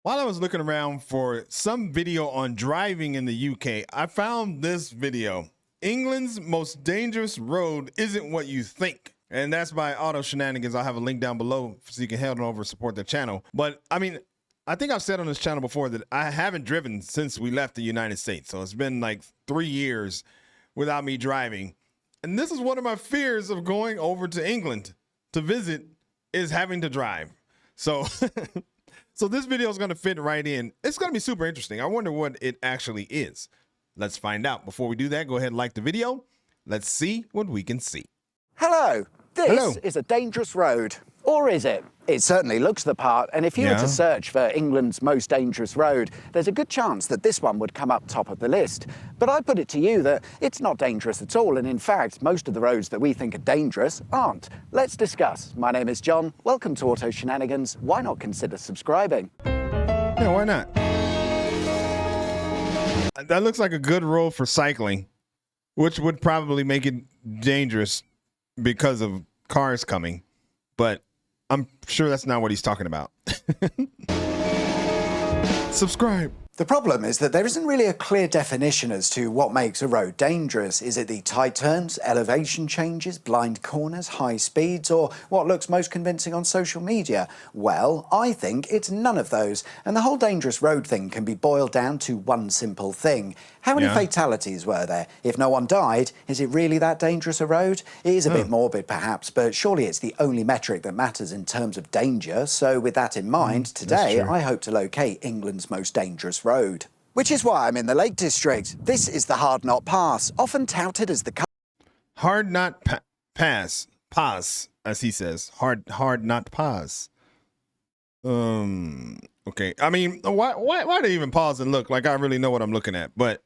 While I was looking around for some video on driving in the UK, I found this video. England's most dangerous road isn't what you think. And that's by Auto Shenanigans. I'll have a link down below so you can head on over and support their channel. But I mean, I think I've said on this channel before that I haven't driven since we left the United States. So it's been like 3 years without me driving. And this is one of my fears of going over to England to visit, is having to drive. So so this video is going to fit right in. It's going to be super interesting. I wonder what it actually is. Let's find out. Before we do that, go ahead and like the video. Let's see what we can see. Hello, this is a dangerous road. Or is it? It certainly looks the part, and if you were to search for England's most dangerous road, there's a good chance that this one would come up top of the list. But I put it to you that it's not dangerous at all, and in fact, most of the roads that we think are dangerous aren't. Let's discuss. My name is John. Welcome to Auto Shenanigans. Why not consider subscribing? Yeah, why not? That looks like a good road for cycling, which would probably make it dangerous because of cars coming. But I'm sure that's not what he's talking about. Subscribe. The problem is that there isn't really a clear definition as to what makes a road dangerous. Is it the tight turns, elevation changes, blind corners, high speeds, or what looks most convincing on social media? Well, I think it's none of those. And the whole dangerous road thing can be boiled down to one simple thing. How many fatalities were there? If no one died, is it really that dangerous a road? It is a bit morbid, perhaps, but surely it's the only metric that matters in terms of danger. So with that in mind, today I hope to locate England's most dangerous road. Which is why I'm in the Lake District. This is the Hardknott Pass, often touted as the Hardknott Pass, as he says. Hardknott Pass. Okay. I mean, why do you even pause and look like I really know what I'm looking at? But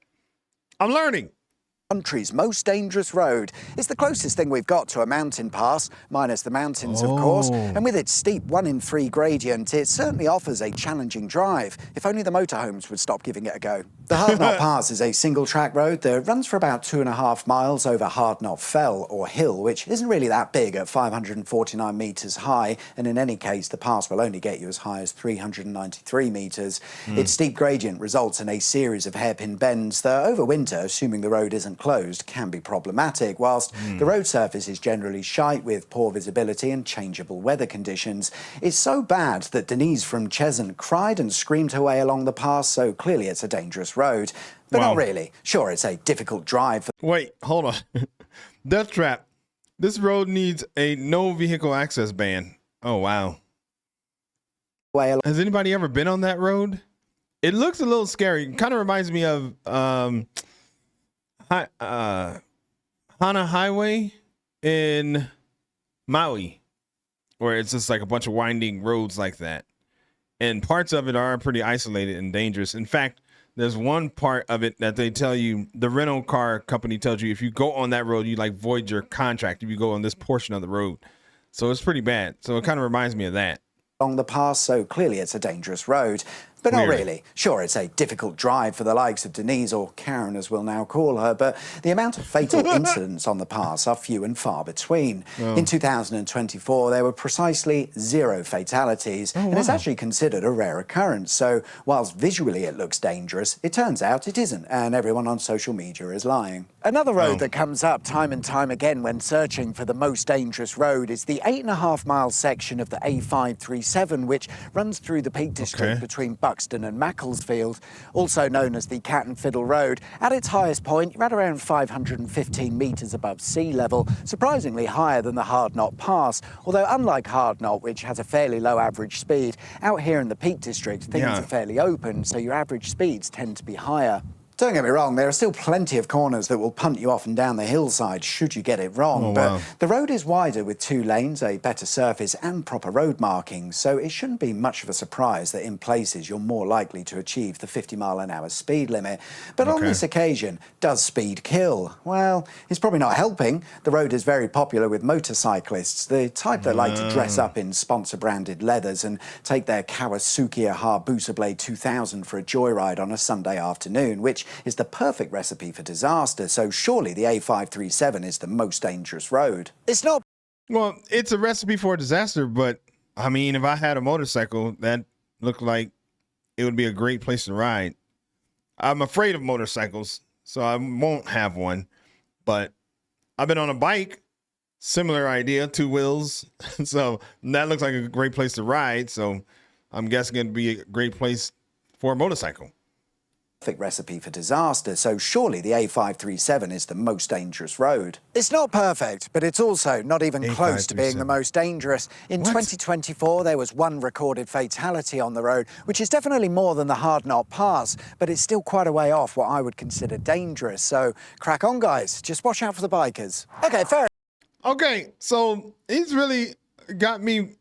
I'm learning. country's most dangerous road. It's the closest thing we've got to a mountain pass, minus the mountains, of course, and with its steep 1 in 3 gradient, it certainly offers a challenging drive. If only the motorhomes would stop giving it a go. The Hardknott Pass is a single-track road that runs for about 2.5 miles over Hardknott Fell, or hill, which isn't really that big at 549 metres high, and in any case, the pass will only get you as high as 393 metres. Its steep gradient results in a series of hairpin bends that, over winter, assuming the road isn't closed, can be problematic, whilst the road surface is generally shite with poor visibility and changeable weather conditions. It's so bad that Denise from Cheshunt cried and screamed her way along the pass, so clearly it's a dangerous road. But not really. Sure, it's a difficult drive. Wait, hold on. Death trap. This road needs a no vehicle access ban. Oh, wow. Has anybody ever been on that road? It looks a little scary. It kind of reminds me of Hana Highway in Maui, where it's just like a bunch of winding roads like that. And parts of it are pretty isolated and dangerous. In fact, there's one part of it that they tell you, the rental car company tells you, if you go on that road, you like void your contract if you go on this portion of the road. So it's pretty bad. So it kind of reminds me of that. Along the pass, so clearly it's a dangerous road. But not really. Sure, it's a difficult drive for the likes of Denise, or Karen as we'll now call her, but the amount of fatal incidents on the pass are few and far between. In 2024, there were precisely 0 fatalities, and it's actually considered a rare occurrence. So whilst visually it looks dangerous, it turns out it isn't, and everyone on social media is lying. Another road that comes up time and time again when searching for the most dangerous road is the 8.5 mile section of the A537, which runs through the Peak District between Buxton and Macclesfield, also known as the Cat and Fiddle Road. At its highest point, you're at around 515 metres above sea level, surprisingly higher than the Hardknott Pass, although unlike Hardknott, which has a fairly low average speed, out here in the Peak District things are fairly open, so your average speeds tend to be higher. Don't get me wrong, there are still plenty of corners that will punt you off and down the hillside should you get it wrong, but the road is wider with 2 lanes, a better surface and proper road markings, so it shouldn't be much of a surprise that in places you're more likely to achieve the 50-mile-an-hour speed limit. But on this occasion, does speed kill? Well, it's probably not helping. The road is very popular with motorcyclists, the type that like to dress up in sponsor-branded leathers and take their Kawasaki Hayabusa Blade 2000 for a joyride on a Sunday afternoon, which is the perfect recipe for disaster, so surely the A537 is the most dangerous road. It's not... Well, it's a recipe for a disaster, but I mean, if I had a motorcycle, that looked like it would be a great place to ride. I'm afraid of motorcycles, so I won't have one. But I've been on a bike, similar idea, 2 wheels. So that looks like a great place to ride. So I'm guessing it'd be a great place for a motorcycle. Recipe for disaster, so surely the A537 is the most dangerous road. It's not perfect, but it's also not even close to being the most dangerous. In 2024, there was 1 recorded fatality on the road, which is definitely more than the Hardknott Pass, but it's still quite a way off what I would consider dangerous. So crack on, guys. Just watch out for the bikers. Okay, fair. Okay, so he's really got me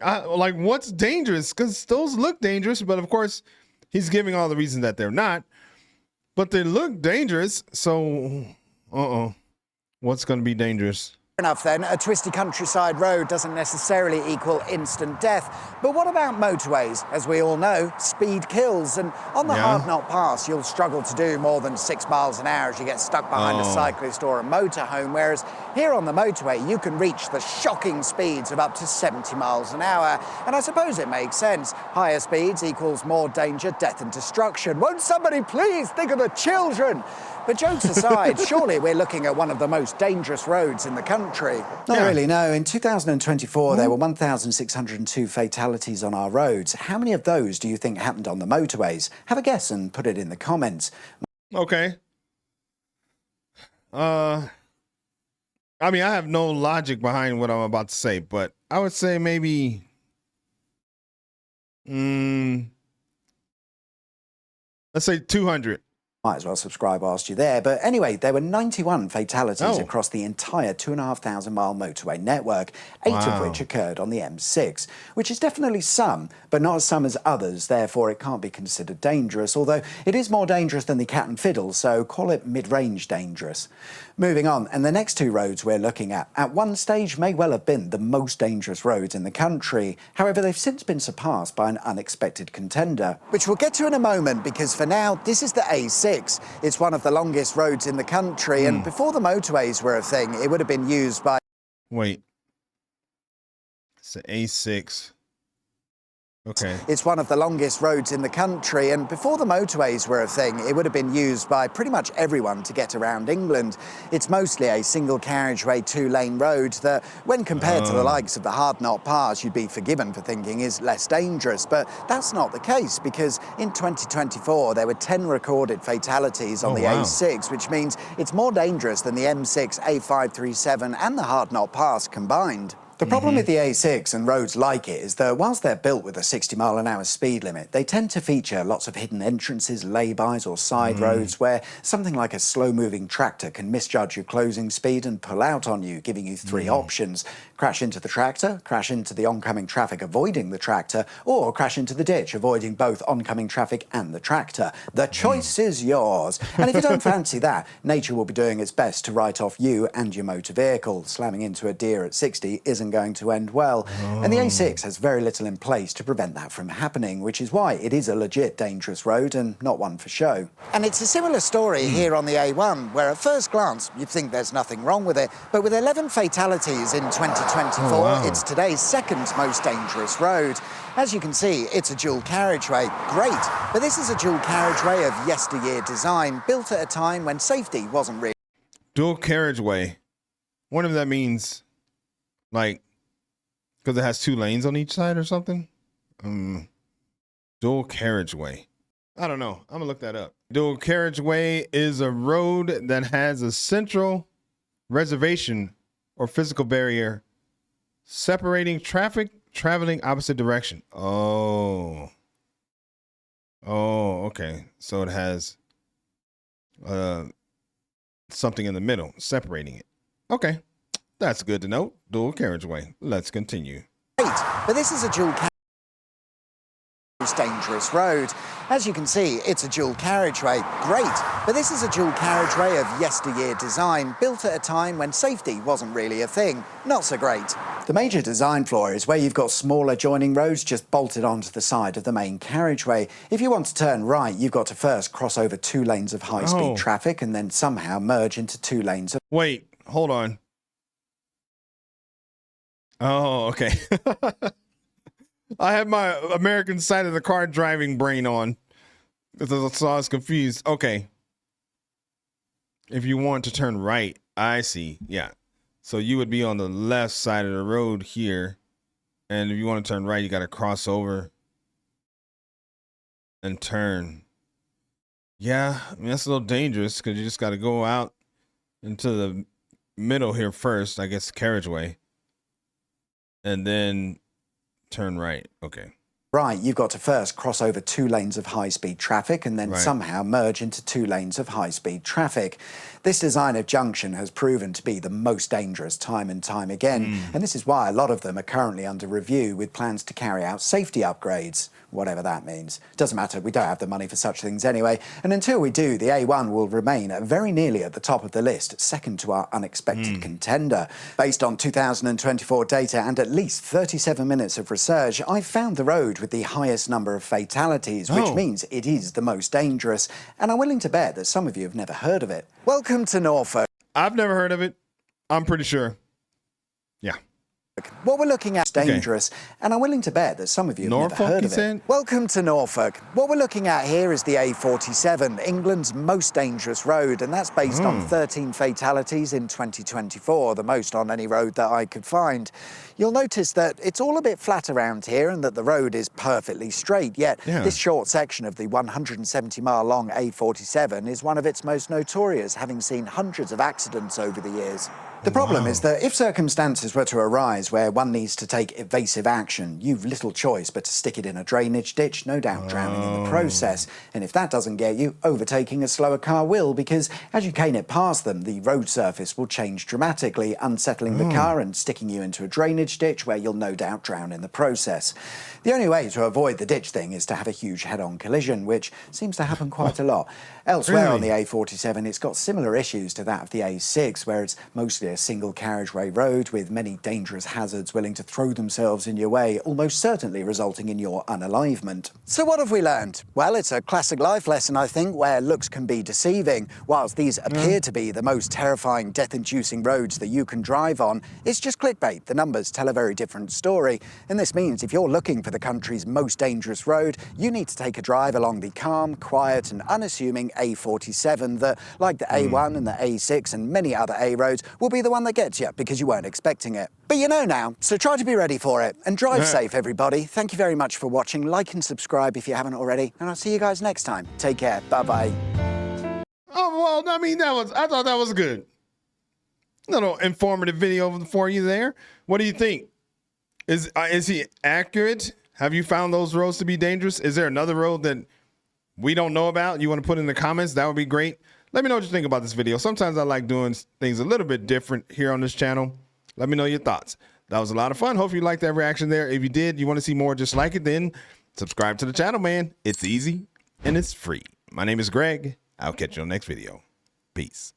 like, what's dangerous? Because those look dangerous, but of course, he's giving all the reasons that they're not, but they look dangerous. So, what's going to be dangerous? Enough then, a twisty countryside road doesn't necessarily equal instant death. But what about motorways? As we all know, speed kills. And on the Hardknott Pass, you'll struggle to do more than 6 miles an hour as you get stuck behind a cyclist or a motorhome. Whereas here on the motorway, you can reach the shocking speeds of up to 70 miles an hour. And I suppose it makes sense. Higher speeds equals more danger, death and destruction. Won't somebody please think of the children? But jokes aside, surely we're looking at one of the most dangerous roads in the country. Not really, no. In 2024, there were 1,602 fatalities on our roads. How many of those do you think happened on the motorways? Have a guess and put it in the comments. Okay. I mean, I have no logic behind what I'm about to say, but I would say maybe, let's say 200. Might as well subscribe whilst you're there. But anyway, there were 91 fatalities across the entire 2,500-mile motorway network, 8 of which occurred on the M6, which is definitely some, but not as some as others. Therefore, it can't be considered dangerous, although it is more dangerous than the Cat and Fiddle, so call it mid-range dangerous. Moving on, and the next 2 roads we're looking at one stage may well have been the most dangerous roads in the country. However, they've since been surpassed by an unexpected contender, which we'll get to in a moment, because for now, this is the A6. It's one of the longest roads in the country, and before the motorways were a thing, it would have been used by... Wait. It's the A6. Okay. It's one of the longest roads in the country, and before the motorways were a thing, it would have been used by pretty much everyone to get around England. It's mostly a single carriageway 2-lane road that, when compared to the likes of the Hardknott Pass, you'd be forgiven for thinking is less dangerous. But that's not the case, because in 2024, there were 10 recorded fatalities on the A6, which means it's more dangerous than the M6, A537 and the Hardknott Pass combined. The problem with the A6 and roads like it is that whilst they're built with a 60-mile-an-hour speed limit, they tend to feature lots of hidden entrances, lay-bys or side roads where something like a slow-moving tractor can misjudge your closing speed and pull out on you, giving you 3 options. Crash into the tractor, crash into the oncoming traffic avoiding the tractor, or crash into the ditch avoiding both oncoming traffic and the tractor. The choice is yours. And if you don't fancy that, nature will be doing its best to write off you and your motor vehicle. Slamming into a deer at 60 isn't going to end well. And the A6 has very little in place to prevent that from happening, which is why it is a legit dangerous road and not one for show. And it's a similar story here on the A1, where at first glance you'd think there's nothing wrong with it, but with 11 fatalities in 2024, it's today's 2nd most dangerous road. As you can see, it's a dual carriageway. Great, but this is a dual carriageway of yesteryear design, built at a time when safety wasn't really... Dual carriageway. Wonder if that means, like, because it has 2 lanes on each side or something? Dual carriageway. I don't know. I'm going to look that up. Dual carriageway is a road that has a central reservation or physical barrier separating traffic traveling opposite direction. Oh, okay. So it has something in the middle separating it. Okay. That's good to know. Dual carriageway. Let's continue. Great, but this is a dual dangerous road. As you can see, it's a dual carriageway. Great, but this is a dual carriageway of yesteryear design, built at a time when safety wasn't really a thing. Not so great. The major design flaw is where you've got smaller joining roads just bolted onto the side of the main carriageway. If you want to turn right, you've got to first cross over 2 lanes of high-speed traffic and then somehow merge into 2 lanes of... Wait, hold on. Oh, okay. I had my American side of the car driving brain on because I was confused. Okay. If you want to turn right, I see. Yeah. So you would be on the left side of the road here. And if you want to turn right, you got to cross over and turn. Yeah, I mean, that's a little dangerous because you just got to go out into the middle here first, I guess, carriageway, and then turn right. Okay. Right, you've got to first cross over 2 lanes of high-speed traffic and then Right. somehow merge into 2 lanes of high-speed traffic. This design of junction has proven to be the most dangerous time and time again, and this is why a lot of them are currently under review with plans to carry out safety upgrades, whatever that means. Doesn't matter, we don't have the money for such things anyway, and until we do, the A1 will remain very nearly at the top of the list, second to our unexpected contender. Based on 2024 data and at least 37 minutes of research, I've found the road with the highest number of fatalities, which means it is the most dangerous, and I'm willing to bet that some of you have never heard of it. Welcome to Norfolk. I've never heard of it. I'm pretty sure. Yeah. What we're looking at is dangerous, and I'm willing to bet that some of you have Norfolk, never heard you of said? it. Welcome to Norfolk. What we're looking at here is the A47, England's most dangerous road, and that's based on 13 fatalities in 2024, the most on any road that I could find. You'll notice that it's all a bit flat around here and that the road is perfectly straight, yet this short section of the 170-mile-long A47 is one of its most notorious, having seen hundreds of accidents over the years. The problem is that if circumstances were to arise where one needs to take evasive action, you've little choice but to stick it in a drainage ditch, no doubt drowning in the process. And if that doesn't get you, overtaking a slower car will, because as you cane it past them, the road surface will change dramatically, unsettling the car and sticking you into a drainage ditch where you'll no doubt drown in the process. The only way to avoid the ditch thing is to have a huge head-on collision, which seems to happen quite a lot. Elsewhere on the A47, it's got similar issues to that of the A6, where it's mostly a single carriageway road with many dangerous hazards willing to throw themselves in your way, almost certainly resulting in your unalivement. So what have we learned? Well, it's a classic life lesson, I think, where looks can be deceiving. Whilst these appear to be the most terrifying, death-inducing roads that you can drive on, it's just clickbait. The numbers tell a very different story. And this means if you're looking for the country's most dangerous road, you need to take a drive along the calm, quiet and unassuming A47 that, like the A1 and the A6 and many other A roads, will be the one that gets you because you weren't expecting it. But you know now, so try to be ready for it. And drive safe, everybody. Thank you very much for watching. Like and subscribe if you haven't already. And I'll see you guys next time. Take care. Bye-bye. Oh, well, I mean, I thought that was good. Little informative video for you there. What do you think? Is he accurate? Have you found those roads to be dangerous? Is there another road that we don't know about you want to put in the comments? That would be great. Let me know what you think about this video. Sometimes I like doing things a little bit different here on this channel. Let me know your thoughts. That was a lot of fun. Hope you liked that reaction there. If you did, you want to see more just like it, then subscribe to the channel, man. It's easy and it's free. My name is Greg. I'll catch you on the next video. Peace.